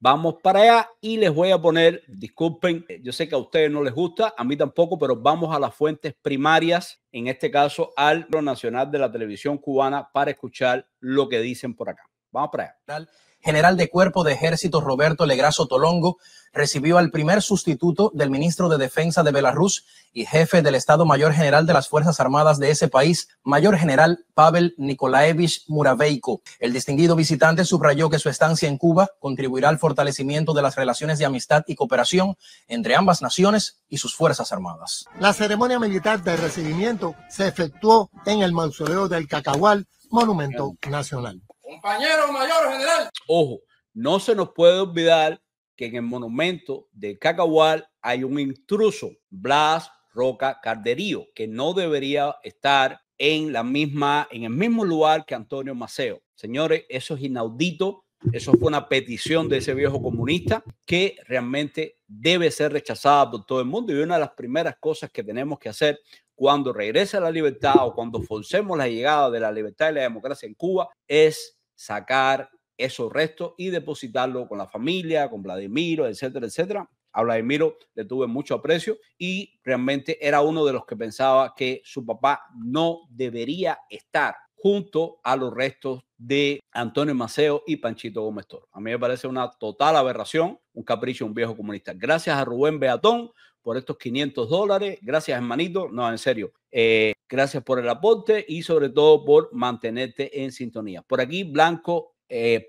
Vamos para allá y les voy a poner, disculpen, yo sé que a ustedes no les gusta, a mí tampoco, pero vamos a las fuentes primarias, en este caso al Nacional de la Televisión Cubana, para escuchar lo que dicen por acá. Vamos para allá. General de Cuerpo de Ejército Roberto Legrasso Tolongo recibió al primer sustituto del ministro de Defensa de Belarus y jefe del Estado Mayor General de las Fuerzas Armadas de ese país, Mayor General Pavel Nikolaevich Muraveiko. El distinguido visitante subrayó que su estancia en Cuba contribuirá al fortalecimiento de las relaciones de amistad y cooperación entre ambas naciones y sus Fuerzas Armadas. La ceremonia militar de recibimiento se efectuó en el mausoleo del Cacahual, monumento nacional. Compañero Mayor General. Ojo, no se nos puede olvidar que en el monumento del Cacahual hay un intruso, Blas Roca Carderío, que no debería estar en el mismo lugar que Antonio Maceo. Señores, eso es inaudito. Eso fue una petición de ese viejo comunista que realmente debe ser rechazada por todo el mundo. Y una de las primeras cosas que tenemos que hacer cuando regrese la libertad o cuando forcemos la llegada de la libertad y la democracia en Cuba es sacar esos restos y depositarlo con la familia, con Vladimiro, etcétera, etcétera. A Vladimiro le tuve mucho aprecio y realmente era uno de los que pensaba que su papá no debería estar junto a los restos de Antonio Maceo y Panchito Gómez Toro. A mí me parece una total aberración, un capricho de un viejo comunista. Gracias a Rubén Beatón por estos $500. Gracias, hermanito. No, en serio. Gracias por el aporte y sobre todo por mantenerte en sintonía. Por aquí, Blanco,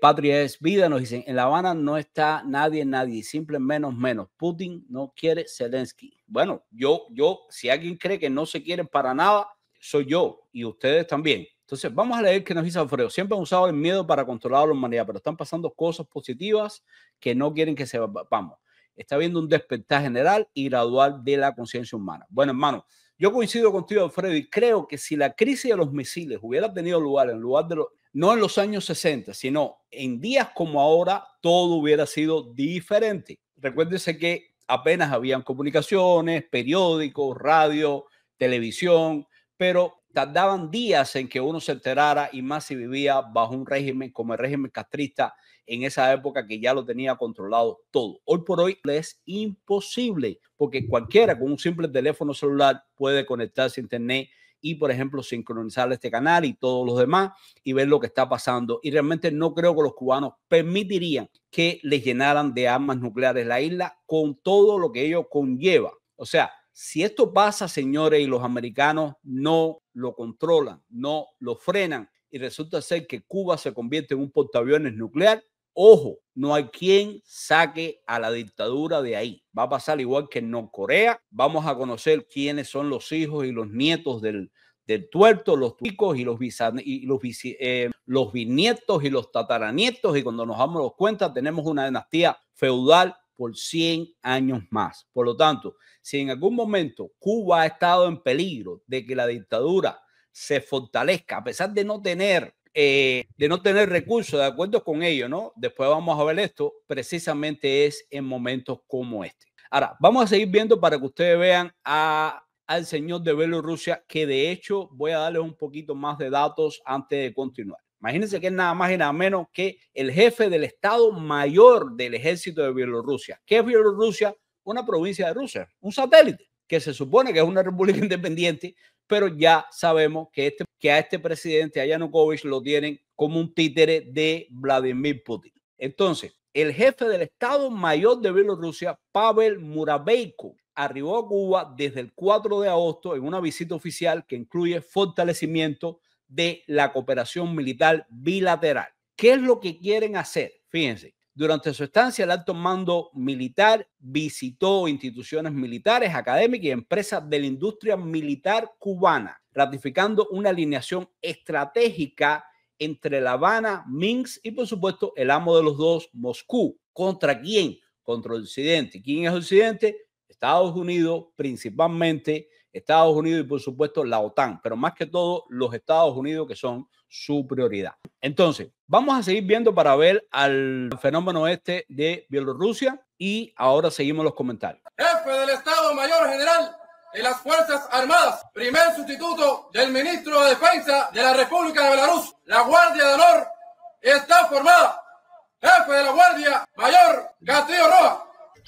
Patria es Vida, nos dicen, en La Habana no está nadie, simple menos. Putin no quiere Zelensky. Bueno, yo, si alguien cree que no se quieren para nada, soy yo y ustedes también. Entonces, vamos a leer qué nos dice Alfredo. Siempre han usado el miedo para controlar a la humanidad, pero están pasando cosas positivas que no quieren que sepamos. Está habiendo un despertar general y gradual de la conciencia humana. Bueno, hermano, yo coincido contigo, Alfredo, y creo que si la crisis de los misiles hubiera tenido lugar no en los años 60, sino en días como ahora, todo hubiera sido diferente. Recuérdese que apenas habían comunicaciones, periódicos, radio, televisión, pero tardaban días en que uno se enterara y más si vivía bajo un régimen como el régimen castrista en esa época que ya lo tenía controlado todo. Hoy por hoy es imposible porque cualquiera con un simple teléfono celular puede conectarse a internet y, por ejemplo, sincronizar este canal y todos los demás y ver lo que está pasando. Y realmente no creo que los cubanos permitirían que les llenaran de armas nucleares la isla con todo lo que ello conlleva. O sea, si esto pasa, señores, y los americanos no lo controlan, no lo frenan y resulta ser que Cuba se convierte en un portaaviones nuclear, ojo, no hay quien saque a la dictadura de ahí. Va a pasar igual que en Norcorea. Vamos a conocer quiénes son los hijos y los nietos del tuerto, los tuicos y los bisnietos y los tataranietos. Y cuando nos damos cuenta, tenemos una dinastía feudal por 100 años más. Por lo tanto, si en algún momento Cuba ha estado en peligro de que la dictadura se fortalezca, a pesar de no tener recursos, de acuerdo con ello, ¿no? Después vamos a ver esto, precisamente es en momentos como este. Ahora, vamos a seguir viendo para que ustedes vean al señor de Bielorrusia, que de hecho voy a darles un poquito más de datos antes de continuar. Imagínense que es nada más y nada menos que el jefe del Estado Mayor del Ejército de Bielorrusia. ¿Qué es Bielorrusia? Una provincia de Rusia, un satélite, que se supone que es una república independiente, pero ya sabemos que a este presidente, a Yanukovych, lo tienen como un títere de Vladimir Putin. Entonces, el jefe del Estado Mayor de Bielorrusia, Pavel Muraveiko, arribó a Cuba desde el 4 de agosto en una visita oficial que incluye fortalecimiento de la cooperación militar bilateral. ¿Qué es lo que quieren hacer? Fíjense, durante su estancia, el alto mando militar visitó instituciones militares, académicas y empresas de la industria militar cubana, ratificando una alineación estratégica entre La Habana, Minsk y, por supuesto, el amo de los dos, Moscú. ¿Contra quién? Contra el Occidente. ¿Quién es el Occidente? Estados Unidos, principalmente Estados Unidos y, por supuesto, la OTAN, pero más que todo los Estados Unidos, que son su prioridad. Entonces, vamos a seguir viendo para ver al fenómeno este de Bielorrusia y ahora seguimos los comentarios. Jefe del Estado Mayor General de las Fuerzas Armadas, primer sustituto del ministro de Defensa de la República de Belarus, la Guardia de Honor está formada. Jefe de la Guardia Mayor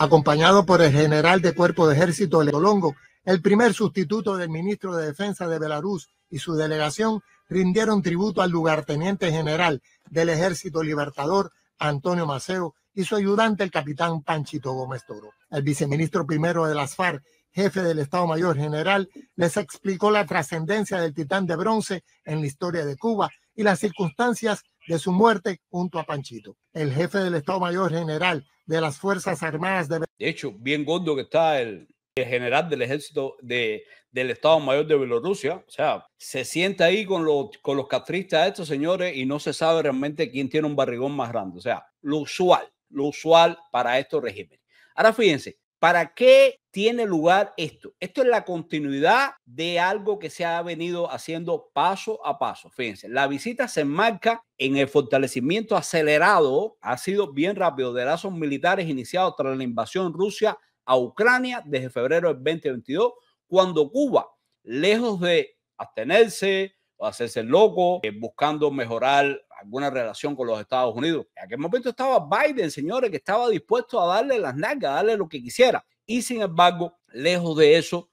Acompañado por el general de Cuerpo de Ejército Tolongo, el primer sustituto del ministro de Defensa de Belarus y su delegación rindieron tributo al lugarteniente general del Ejército Libertador, Antonio Maceo, y su ayudante, el capitán Panchito Gómez Toro. El viceministro primero de las FARC, jefe del Estado Mayor General, les explicó la trascendencia del titán de bronce en la historia de Cuba y las circunstancias de su muerte junto a Panchito. El jefe del Estado Mayor General de las Fuerzas Armadas de hecho, bien gordo que está el general del ejército del Estado Mayor de Bielorrusia. O sea, se sienta ahí con los castristas estos señores y no se sabe realmente quién tiene un barrigón más grande. O sea, lo usual para estos regímenes. Ahora fíjense, ¿para qué tiene lugar esto? Esto es la continuidad de algo que se ha venido haciendo paso a paso. Fíjense, la visita se enmarca en el fortalecimiento acelerado, ha sido bien rápido, de lazos militares iniciados tras la invasión Rusia a Ucrania desde febrero del 2022, cuando Cuba, lejos de abstenerse o hacerse el loco, buscando mejorar alguna relación con los Estados Unidos. En aquel momento estaba Biden, señores, que estaba dispuesto a darle las nalgas, a darle lo que quisiera. Y sin embargo, lejos de eso,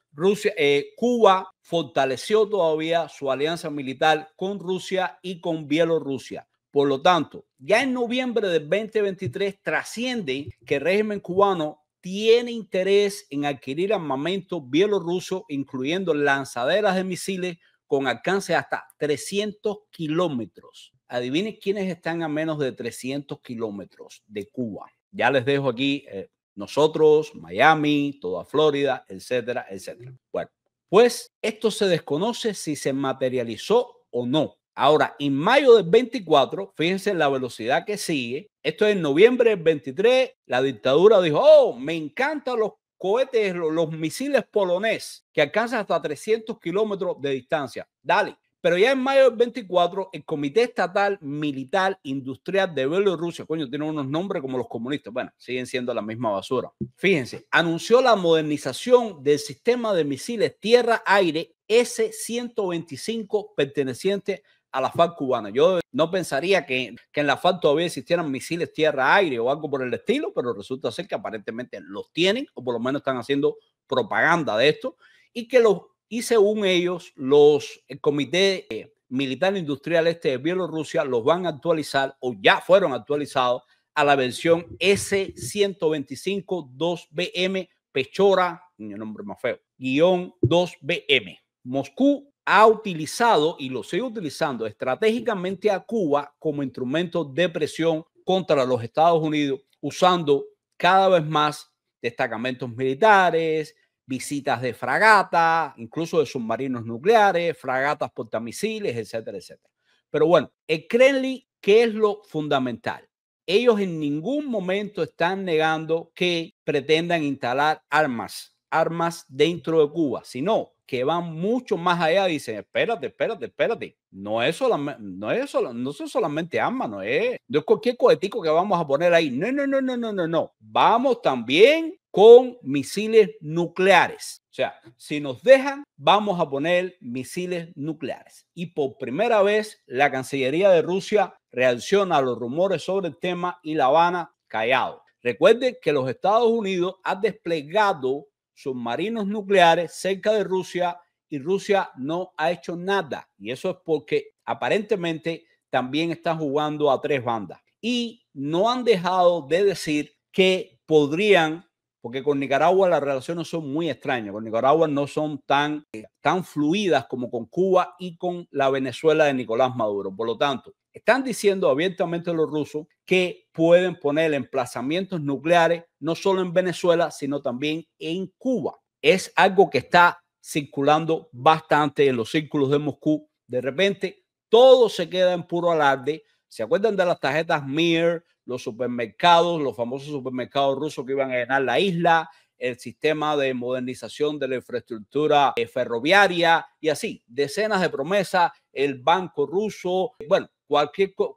Cuba fortaleció todavía su alianza militar con Rusia y con Bielorrusia. Por lo tanto, ya en noviembre del 2023 trasciende que el régimen cubano tiene interés en adquirir armamento bielorruso, incluyendo lanzaderas de misiles con alcance hasta 300 kilómetros. Adivinen quiénes están a menos de 300 kilómetros de Cuba. Ya les dejo aquí nosotros, Miami, toda Florida, etcétera, etcétera. Bueno, pues esto se desconoce si se materializó o no. Ahora, en mayo del 24, fíjense la velocidad que sigue. Esto es en noviembre del 23. La dictadura dijo, oh, me encantan los cohetes, los misiles polonés que alcanzan hasta 300 kilómetros de distancia. Dale. Pero ya en mayo del 24, el Comité Estatal Militar Industrial de Bielorrusia, coño, tiene unos nombres como los comunistas, bueno, siguen siendo la misma basura. Fíjense, anunció la modernización del sistema de misiles tierra-aire S-125 perteneciente a la FARC cubana. Yo no pensaría que en la FARC todavía existieran misiles tierra-aire o algo por el estilo, pero resulta ser que aparentemente los tienen, o por lo menos están haciendo propaganda de esto, y según ellos, el Comité Militar Industrial de Bielorrusia los van a actualizar o ya fueron actualizados a la versión S-125 2BM Pechora, un nombre más feo, -2BM. Moscú ha utilizado y lo sigue utilizando estratégicamente a Cuba como instrumento de presión contra los Estados Unidos, usando cada vez más destacamentos militares, visitas de fragata, incluso de submarinos nucleares, fragatas portamisiles, etcétera, etcétera. Pero bueno, el Kremlin, ¿qué es lo fundamental? Ellos en ningún momento están negando que pretendan instalar armas dentro de Cuba, sino que van mucho más allá. Dicen, espérate. No son solamente armas, no es cualquier cohetico que vamos a poner ahí. No. Vamos también con misiles nucleares. O sea, si nos dejan, vamos a poner misiles nucleares. Y por primera vez, la Cancillería de Rusia reacciona a los rumores sobre el tema y La Habana callado. Recuerden que los Estados Unidos han desplegado submarinos nucleares cerca de Rusia y Rusia no ha hecho nada. Y eso es porque aparentemente también están jugando a tres bandas. Y no han dejado de decir que podrían, porque con Nicaragua las relaciones son muy extrañas. Con Nicaragua no son tan fluidas como con Cuba y con la Venezuela de Nicolás Maduro. Por lo tanto, están diciendo abiertamente los rusos que pueden poner emplazamientos nucleares no solo en Venezuela, sino también en Cuba. Es algo que está circulando bastante en los círculos de Moscú. De repente, todo se queda en puro alarde. ¿Se acuerdan de las tarjetas Mir, los supermercados, los famosos supermercados rusos que iban a llenar la isla, el sistema de modernización de la infraestructura ferroviaria y así? Decenas de promesas, el banco ruso, bueno,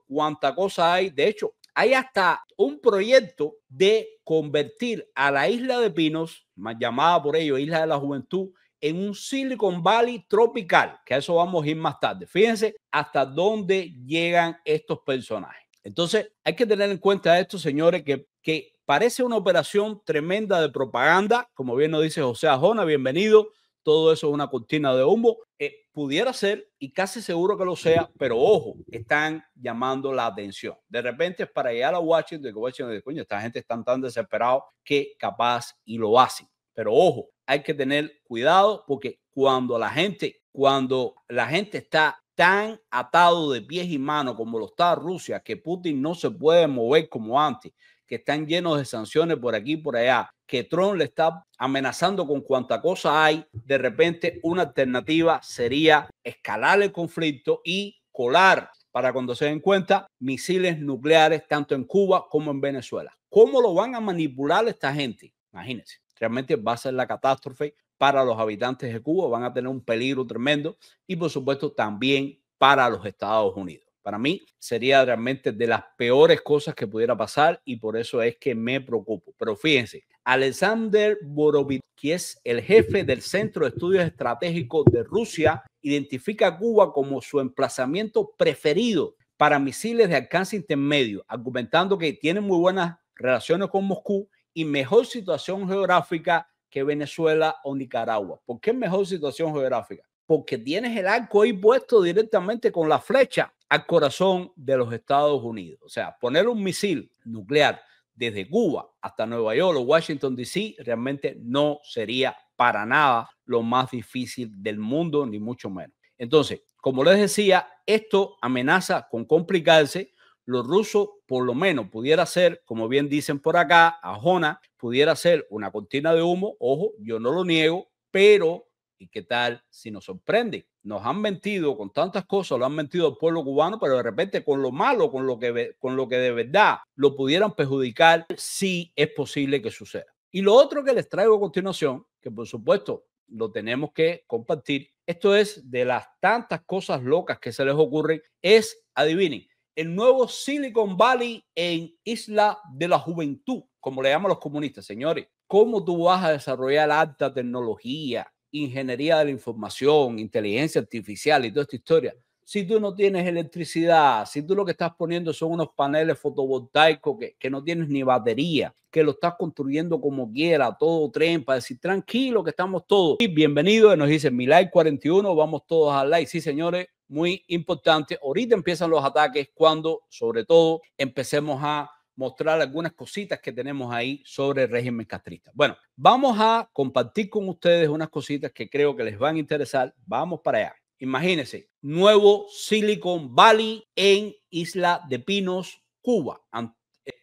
cuánta cosa hay. De hecho, hay hasta un proyecto de convertir a la isla de Pinos, más llamada por ellos Isla de la Juventud, en un Silicon Valley tropical, que a eso vamos a ir más tarde. Fíjense hasta dónde llegan estos personajes. Entonces, hay que tener en cuenta esto, señores, que parece una operación tremenda de propaganda, como bien nos dice José Ajona, bienvenido. Todo eso es una cortina de humo. Pudiera ser, y casi seguro que lo sea, pero ojo, están llamando la atención. De repente es para llegar a Washington, que Washington dice, coño, esta gente está tan desesperado que capaz y lo hacen. Pero ojo, hay que tener cuidado porque cuando la gente está tan atado de pies y manos como lo está Rusia, que Putin no se puede mover como antes, que están llenos de sanciones por aquí y por allá, que Trump le está amenazando con cuanta cosa hay, de repente una alternativa sería escalar el conflicto y colar, para cuando se den cuenta, misiles nucleares tanto en Cuba como en Venezuela. ¿Cómo lo van a manipular esta gente? Imagínense, realmente va a ser la catástrofe para los habitantes de Cuba, van a tener un peligro tremendo y por supuesto también para los Estados Unidos. Para mí sería realmente de las peores cosas que pudiera pasar y por eso es que me preocupo. Pero fíjense, Alexander Borovitsky, que es el jefe del Centro de Estudios Estratégicos de Rusia, identifica a Cuba como su emplazamiento preferido para misiles de alcance intermedio, argumentando que tiene muy buenas relaciones con Moscú y mejor situación geográfica que Venezuela o Nicaragua. ¿Por qué mejor situación geográfica? Porque tienes el arco ahí puesto directamente con la flecha al corazón de los Estados Unidos. O sea, poner un misil nuclear desde Cuba hasta Nueva York o Washington, D.C. realmente no sería para nada lo más difícil del mundo, ni mucho menos. Entonces, como les decía, esto amenaza con complicarse. Los rusos, por lo menos, pudiera ser, como bien dicen por acá, Ajona, pudiera ser una cortina de humo. Ojo, yo no lo niego, pero ¿y qué tal si nos sorprende? Nos han mentido con tantas cosas, lo han mentido al pueblo cubano, pero de repente con lo malo, con lo que de verdad lo pudieran perjudicar, sí es posible que suceda. Y lo otro que les traigo a continuación, que por supuesto lo tenemos que compartir, esto es de las tantas cosas locas que se les ocurren, es, adivinen, el nuevo Silicon Valley en Isla de la Juventud, como le llaman los comunistas. Señores, ¿cómo tú vas a desarrollar alta tecnología, ingeniería de la información, inteligencia artificial y toda esta historia si tú no tienes electricidad, si tú lo que estás poniendo son unos paneles fotovoltaicos que no tienes ni batería, que lo estás construyendo como quiera, todo tren, para decir tranquilo que estamos todos? Y bienvenido, nos dice Milay 41, vamos todos al like. Sí, señores, muy importante. Ahorita empiezan los ataques cuando, sobre todo, empecemos a mostrar algunas cositas que tenemos ahí sobre el régimen castrista. Bueno, vamos a compartir con ustedes unas cositas que creo que les van a interesar. Vamos para allá. Imagínense, nuevo Silicon Valley en Isla de Pinos, Cuba.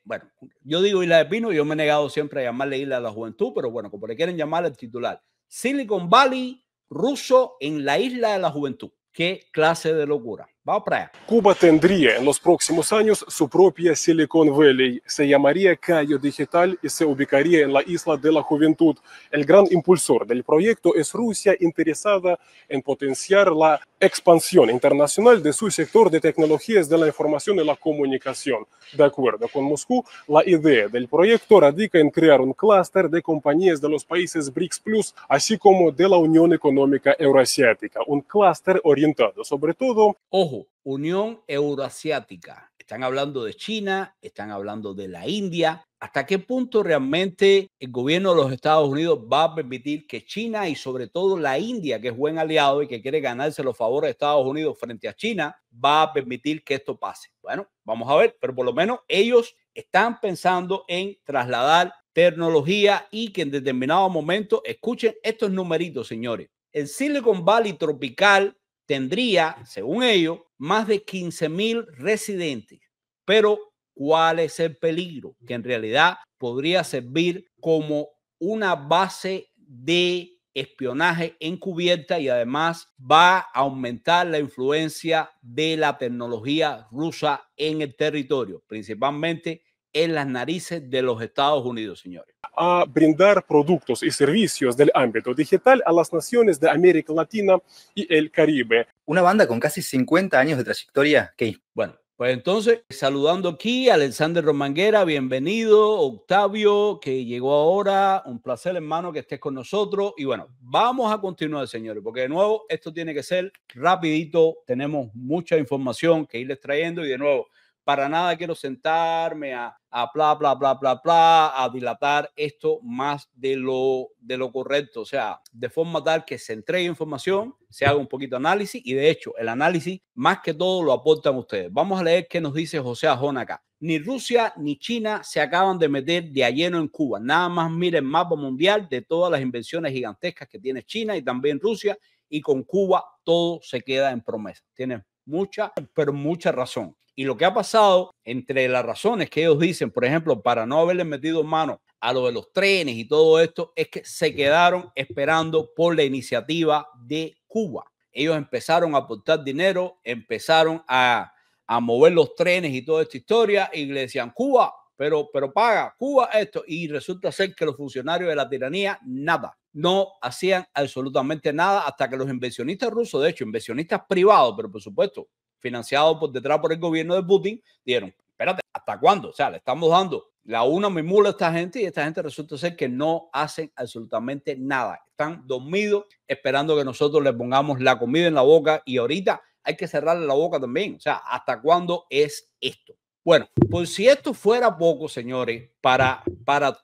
Bueno, yo digo Isla de Pinos, yo me he negado siempre a llamarle Isla de la Juventud, pero bueno, como le quieren llamar el titular. Silicon Valley ruso en la Isla de la Juventud. ¿Qué clase de locura? Vamos para allá. Cuba tendría en los próximos años su propia Silicon Valley. Se llamaría Cayo Digital y se ubicaría en la Isla de la Juventud. El gran impulsor del proyecto es Rusia, interesada en potenciar la expansión internacional de su sector de tecnologías de la información y la comunicación. De acuerdo con Moscú, la idea del proyecto radica en crear un clúster de compañías de los países BRICS Plus, así como de la Unión Económica Euroasiática. Un clúster orientado sobre todo... Ojo, Unión Euroasiática. Están hablando de China, están hablando de la India. ¿Hasta qué punto realmente el gobierno de los Estados Unidos va a permitir que China y sobre todo la India, que es buen aliado y que quiere ganarse los favores de Estados Unidos frente a China, va a permitir que esto pase? Bueno, vamos a ver, pero por lo menos ellos están pensando en trasladar tecnología y que en determinado momento, escuchen estos numeritos, señores. El Silicon Valley tropical tendría, según ellos, más de 15,000 residentes. Pero, ¿cuál es el peligro? Que en realidad podría servir como una base de espionaje encubierta y además va a aumentar la influencia de la tecnología rusa en el territorio, principalmente en las narices de los Estados Unidos, señores. A brindar productos y servicios del ámbito digital a las naciones de América Latina y el Caribe. Una banda con casi 50 años de trayectoria. Bueno, pues entonces, saludando aquí a Alexander Romanguera, bienvenido, Octavio, que llegó ahora, un placer, hermano, que estés con nosotros. Y bueno, vamos a continuar, señores, porque de nuevo, esto tiene que ser rapidito, tenemos mucha información que irles trayendo y de nuevo, para nada quiero sentarme a bla, bla, bla, bla, bla, a dilatar esto más de lo correcto. O sea, de forma tal que se entregue información, se haga un poquito de análisis y de hecho el análisis más que todo lo aportan ustedes. Vamos a leer qué nos dice José Ajona acá. Ni Rusia ni China se acaban de meter de a lleno en Cuba. Nada más miren el mapa mundial de todas las inversiones gigantescas que tiene China y también Rusia, y con Cuba todo se queda en promesa. Tienen mucha, pero mucha razón. Y lo que ha pasado, entre las razones que ellos dicen, por ejemplo, para no haberle metido mano a lo de los trenes y todo esto, es que se quedaron esperando por la iniciativa de Cuba. Ellos empezaron a aportar dinero, empezaron a mover los trenes y toda esta historia, y le decían, Cuba, pero paga, Cuba esto. Y resulta ser que los funcionarios de la tiranía, nada. No hacían absolutamente nada hasta que los inversionistas rusos, de hecho, inversionistas privados, pero por supuesto, financiados por detrás por el gobierno de Putin, dijeron, espérate, ¿hasta cuándo? O sea, le estamos dando la una mimula a esta gente y esta gente resulta ser que no hacen absolutamente nada. Están dormidos esperando que nosotros les pongamos la comida en la boca y ahorita hay que cerrarle la boca también. O sea, ¿hasta cuándo es esto? Bueno, pues si esto fuera poco, señores, para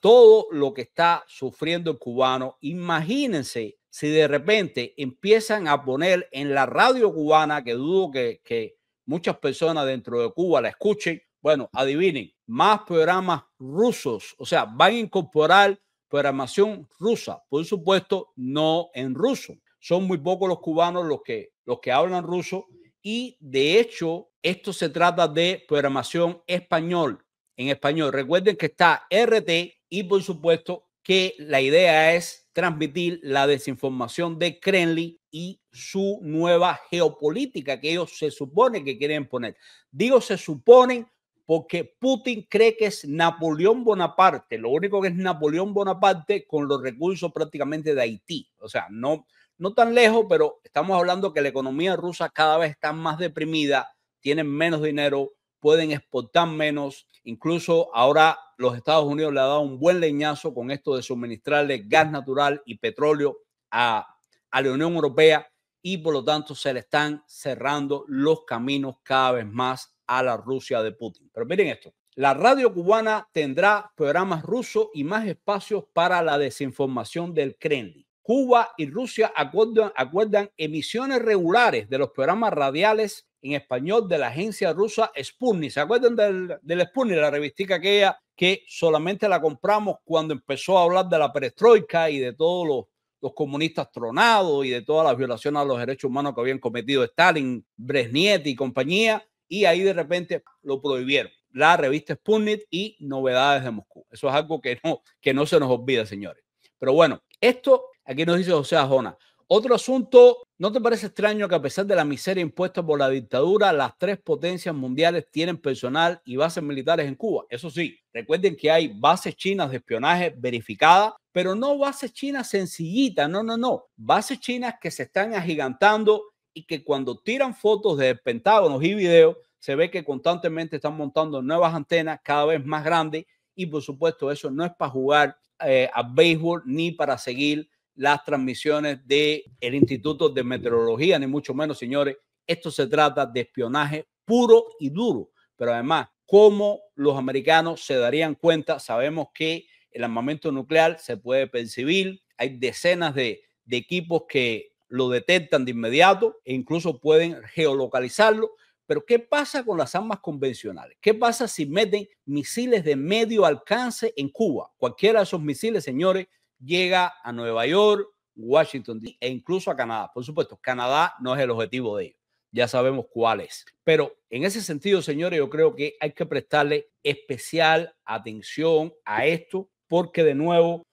todo lo que está sufriendo el cubano, imagínense si de repente empiezan a poner en la radio cubana, que dudo que muchas personas dentro de Cuba la escuchen. Bueno, adivinen, más programas rusos, o sea, van a incorporar programación rusa, por supuesto, no en ruso. Son muy pocos los cubanos los que hablan ruso y de hecho esto se trata de programación en español. Recuerden que está RT y por supuesto que la idea es transmitir la desinformación de Kremlin y su nueva geopolítica que ellos se supone que quieren poner. Digo se suponen porque Putin cree que es Napoleón Bonaparte. Lo único que es Napoleón Bonaparte con los recursos prácticamente de Haití. O sea, no tan lejos, pero estamos hablando que la economía rusa cada vez está más deprimida, tienen menos dinero, pueden exportar menos. Incluso ahora los Estados Unidos le ha dado un buen leñazo con esto de suministrarle gas natural y petróleo a la Unión Europea y por lo tanto se le están cerrando los caminos cada vez más a la Rusia de Putin. Pero miren esto, la radio cubana tendrá programas rusos y más espacios para la desinformación del Kremlin. Cuba y Rusia acuerdan emisiones regulares de los programas radiales en español de la agencia rusa Sputnik. ¿Se acuerdan del Sputnik, la revistica aquella que solamente la compramos cuando empezó a hablar de la perestroika y de todos los comunistas tronados y de todas las violaciones a los derechos humanos que habían cometido Stalin, Brezhnev y compañía? Y ahí de repente lo prohibieron. La revista Sputnik y Novedades de Moscú. Eso es algo que no se nos olvida, señores. Pero bueno, esto aquí nos dice José Ajona. Otro asunto, ¿no te parece extraño que a pesar de la miseria impuesta por la dictadura, las tres potencias mundiales tienen personal y bases militares en Cuba? Eso sí, recuerden que hay bases chinas de espionaje verificadas, pero no bases chinas sencillitas, no. Bases chinas que se están agigantando y que cuando tiran fotos de Pentágonos y videos, se ve que constantemente están montando nuevas antenas cada vez más grandes y por supuesto eso no es para jugar a béisbol ni para seguir las transmisiones del Instituto de Meteorología, ni mucho menos, señores. Esto se trata de espionaje puro y duro, pero además, ¿cómo los americanos se darían cuenta? Sabemos que el armamento nuclear se puede percibir, hay decenas de equipos que lo detectan de inmediato e incluso pueden geolocalizarlo. Pero ¿qué pasa con las armas convencionales? ¿Qué pasa si meten misiles de medio alcance en Cuba? Cualquiera de esos misiles, señores, llega a Nueva York, Washington e incluso a Canadá. Por supuesto, Canadá no es el objetivo de ellos. Ya sabemos cuál es. Pero en ese sentido, señores, yo creo que hay que prestarle especial atención a esto porque, de nuevo,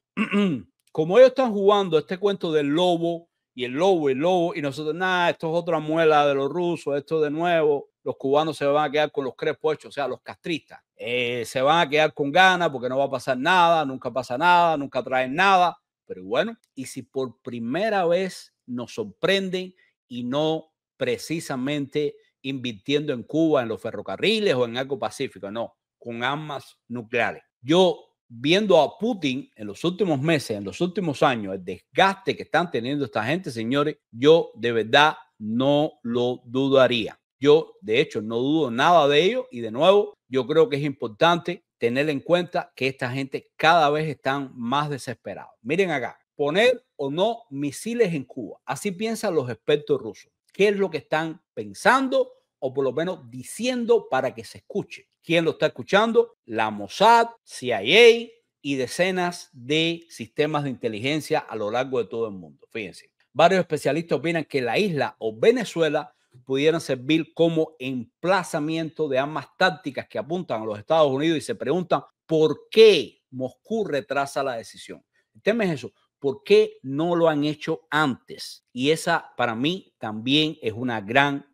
como ellos están jugando este cuento del lobo, y el lobo, y nosotros, nada, esto es otra muela de los rusos, esto de nuevo, los cubanos se van a quedar con los crespos hechos, o sea, los castristas, se van a quedar con ganas porque no va a pasar nada, nunca pasa nada, nunca traen nada, pero bueno, y si por primera vez nos sorprenden y no precisamente invirtiendo en Cuba, en los ferrocarriles o en algo pacífico, no, con armas nucleares. Yo, viendo a Putin en los últimos meses, en los últimos años, el desgaste que están teniendo esta gente, señores, yo de verdad no lo dudaría. Yo, de hecho, no dudo nada de ello. Y de nuevo, yo creo que es importante tener en cuenta que esta gente cada vez están más desesperados. Miren acá, poner o no misiles en Cuba. Así piensan los expertos rusos. ¿Qué es lo que están pensando o por lo menos diciendo para que se escuche? ¿Quién lo está escuchando? La Mossad, CIA y decenas de sistemas de inteligencia a lo largo de todo el mundo. Fíjense, varios especialistas opinan que la isla o Venezuela pudieran servir como emplazamiento de armas tácticas que apuntan a los Estados Unidos y se preguntan por qué Moscú retrasa la decisión. El tema es eso, ¿por qué no lo han hecho antes? Y esa para mí también es una gran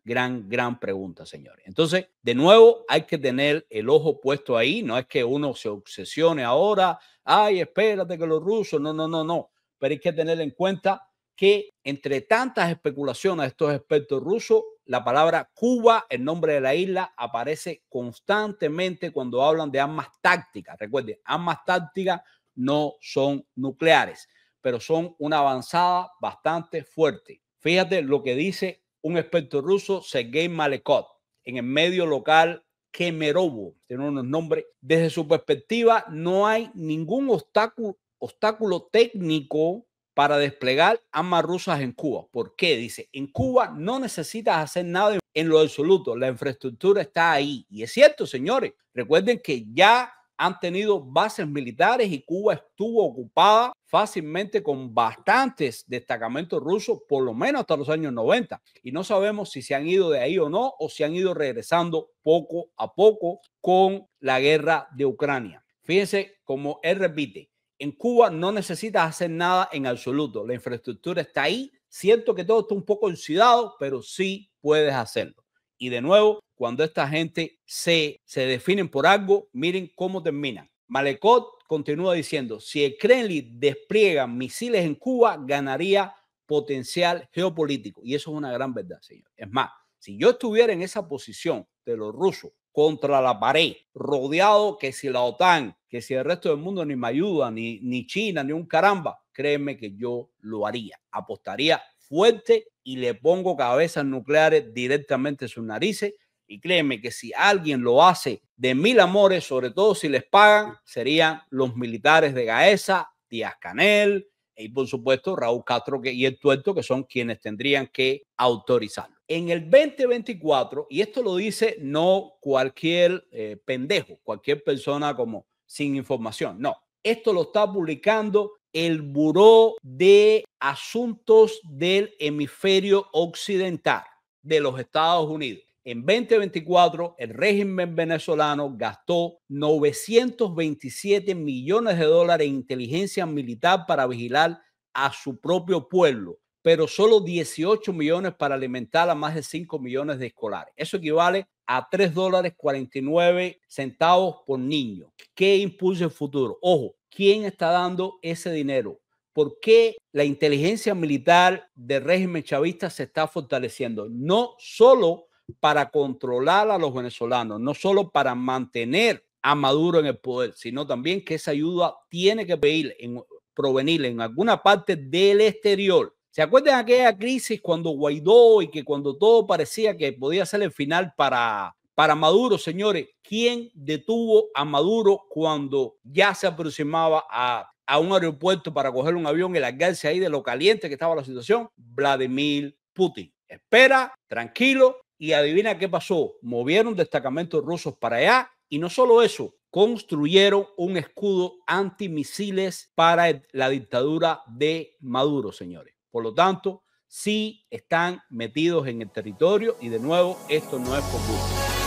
pregunta, señores. Entonces, de nuevo, hay que tener el ojo puesto ahí. No es que uno se obsesione ahora, ay, espérate que los rusos, no. Pero hay que tener en cuenta que entre tantas especulaciones de estos expertos rusos, la palabra Cuba, el nombre de la isla, aparece constantemente cuando hablan de armas tácticas. Recuerden, armas tácticas no son nucleares, pero son una avanzada bastante fuerte. Fíjate lo que dice un experto ruso, Sergei Malekov, en el medio local Kemerovo, tiene unos nombres. Desde su perspectiva, no hay ningún obstáculo técnico para desplegar armas rusas en Cuba. ¿Por qué? Dice, en Cuba no necesitas hacer nada en lo absoluto. La infraestructura está ahí. Y es cierto, señores. Recuerden que ya han tenido bases militares y Cuba estuvo ocupada fácilmente con bastantes destacamentos rusos, por lo menos hasta los años 90. Y no sabemos si se han ido de ahí o no, o si han ido regresando poco a poco con la guerra de Ucrania. Fíjense cómo él repite. En Cuba no necesitas hacer nada en absoluto. La infraestructura está ahí. Siento que todo está un poco oxidado, pero sí puedes hacerlo. Y de nuevo, cuando esta gente se definen por algo, miren cómo terminan. Malekov continúa diciendo, si el Kremlin despliega misiles en Cuba, ganaría potencial geopolítico. Y eso es una gran verdad, señor. Es más, si yo estuviera en esa posición de los rusos, contra la pared, rodeado que si la OTAN, que si el resto del mundo ni me ayuda, ni China, ni un caramba, créeme que yo lo haría. Apostaría fuerte y le pongo cabezas nucleares directamente en sus narices. Y créeme que si alguien lo hace de mil amores, sobre todo si les pagan, serían los militares de Gaesa, Díaz-Canel y por supuesto Raúl Castro y el Tuerto, que son quienes tendrían que autorizarlo. En el 2024, y esto lo dice no cualquier pendejo, cualquier persona como sin información, no. Esto lo está publicando el Buró de Asuntos del Hemisferio Occidental de los Estados Unidos. En 2024, el régimen venezolano gastó 927 millones de dólares en inteligencia militar para vigilar a su propio pueblo, pero solo 18 millones para alimentar a más de 5 millones de escolares. Eso equivale a $3.49 por niño. ¿Qué impulsa el futuro? Ojo, ¿quién está dando ese dinero? ¿Por qué la inteligencia militar del régimen chavista se está fortaleciendo? No solo para controlar a los venezolanos, no solo para mantener a Maduro en el poder, sino también que esa ayuda tiene que provenir en alguna parte del exterior. ¿Se acuerdan de aquella crisis cuando Guaidó y que cuando todo parecía que podía ser el final para Maduro, señores? ¿Quién detuvo a Maduro cuando ya se aproximaba a un aeropuerto para coger un avión y largarse ahí de lo caliente que estaba la situación? Vladimir Putin. Espera, tranquilo, y adivina qué pasó. Movieron destacamentos rusos para allá y no solo eso, construyeron un escudo antimisiles para la dictadura de Maduro, señores. Por lo tanto, sí están metidos en el territorio y de nuevo, esto no es por gusto.